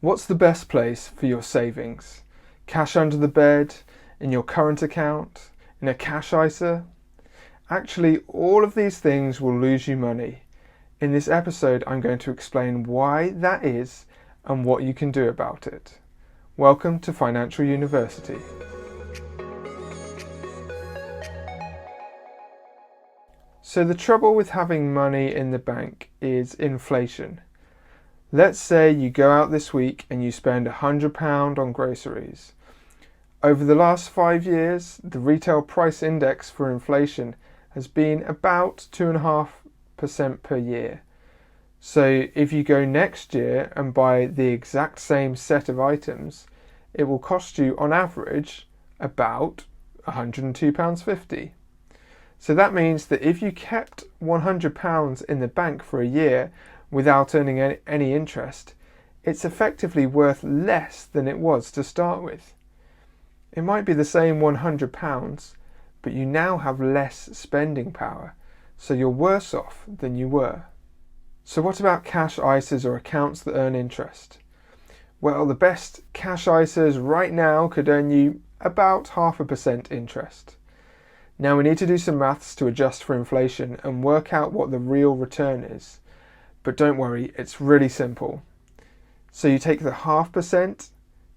What's the best place for your savings? Cash under the bed, in your current account, in a cash ISA? Actually, all of these things will lose you money. In this episode, I'm going to explain why that is and what you can do about it. Welcome to Financial University. So the trouble with having money in the bank is inflation. Let's say you go out this week and you spend £100 on groceries. Over the last 5 years, the retail price index for inflation has been about 2.5% per year. So if you go next year and buy the exact same set of items, it will cost you on average about £102.50. So that means that if you kept £100 in the bank for a year without earning any interest, it's effectively worth less than it was to start with. It might be the same £100, but you now have less spending power, so you're worse off than you were. So what about cash ISAs or accounts that earn interest? Well, the best cash ISAs right now could earn you about 0.5% interest. Now we need to do some maths to adjust for inflation and work out what the real return is. But don't worry, it's really simple. So you take the 0.5%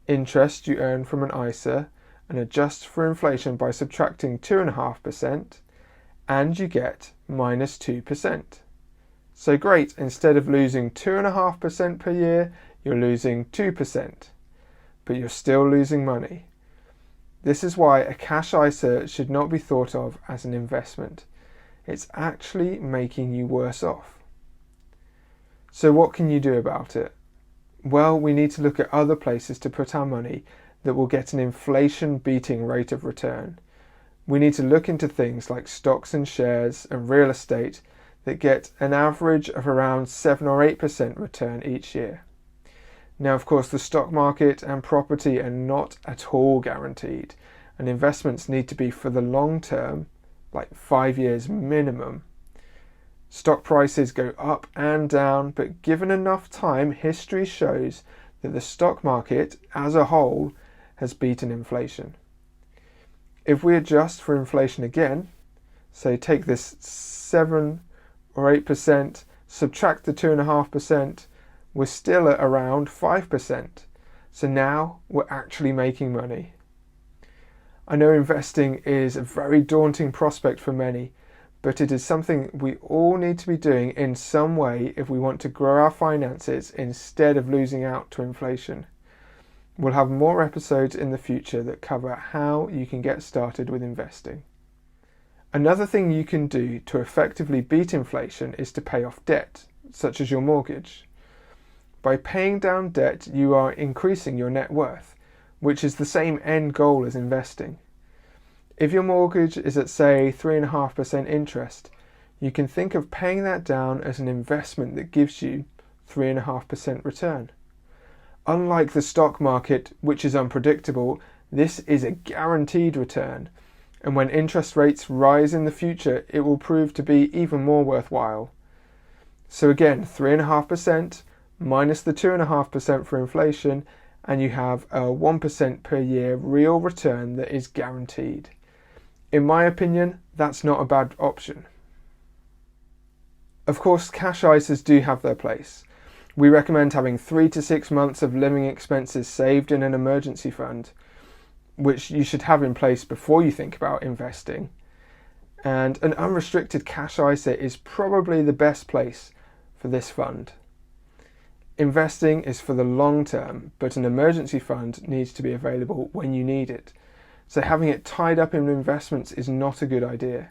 interest you earn from an ISA and adjust for inflation by subtracting 2.5%, and you get minus 2%. So great, instead of losing 2.5% per year, you're losing 2%, but you're still losing money. This is why a cash ISA should not be thought of as an investment. It's actually making you worse off. So what can you do about it? Well, we need to look at other places to put our money that will get an inflation-beating rate of return. We need to look into things like stocks and shares and real estate that get an average of around 7 or 8% return each year. Now, of course, the stock market and property are not at all guaranteed, and investments need to be for the long term, like 5 years minimum. Stock prices go up and down, but given enough time, history shows that the stock market as a whole has beaten inflation. If we adjust for inflation again, so take this 7 or 8%, subtract the 2.5%, we're still at around 5%. So now we're actually making money. I know investing is a very daunting prospect for many, but it is something we all need to be doing in some way if we want to grow our finances instead of losing out to inflation. We'll have more episodes in the future that cover how you can get started with investing. Another thing you can do to effectively beat inflation is to pay off debt, such as your mortgage. By paying down debt, you are increasing your net worth, which is the same end goal as investing. If your mortgage is at, say, 3.5% interest, you can think of paying that down as an investment that gives you 3.5% return. Unlike the stock market, which is unpredictable, this is a guaranteed return, and when interest rates rise in the future, it will prove to be even more worthwhile. So again, 3.5% minus the 2.5% for inflation, and you have a 1% per year real return that is guaranteed. In my opinion, that's not a bad option. Of course, cash ISAs do have their place. We recommend having 3 to 6 months of living expenses saved in an emergency fund, which you should have in place before you think about investing. And an unrestricted cash ISA is probably the best place for this fund. Investing is for the long term, but an emergency fund needs to be available when you need it. So having it tied up in investments is not a good idea.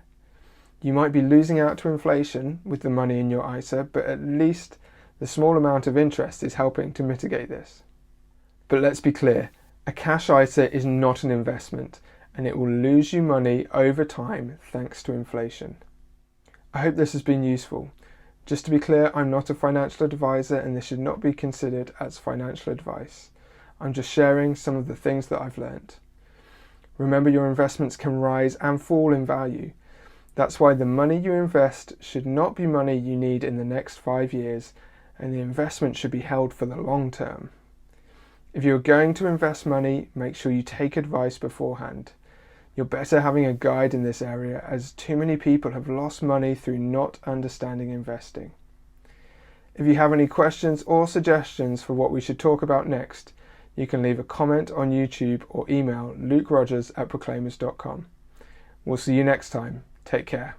You might be losing out to inflation with the money in your ISA, but at least the small amount of interest is helping to mitigate this. But let's be clear, a cash ISA is not an investment, and it will lose you money over time thanks to inflation. I hope this has been useful. Just to be clear, I'm not a financial advisor and this should not be considered as financial advice. I'm just sharing some of the things that I've learnt. Remember, your investments can rise and fall in value. That's why the money you invest should not be money you need in the next 5 years, and the investment should be held for the long term. If you're going to invest money, make sure you take advice beforehand. You're better having a guide in this area, as too many people have lost money through not understanding investing. If you have any questions or suggestions for what we should talk about next, you can leave a comment on YouTube or email lukerogers@proclaimers.com. We'll see you next time. Take care.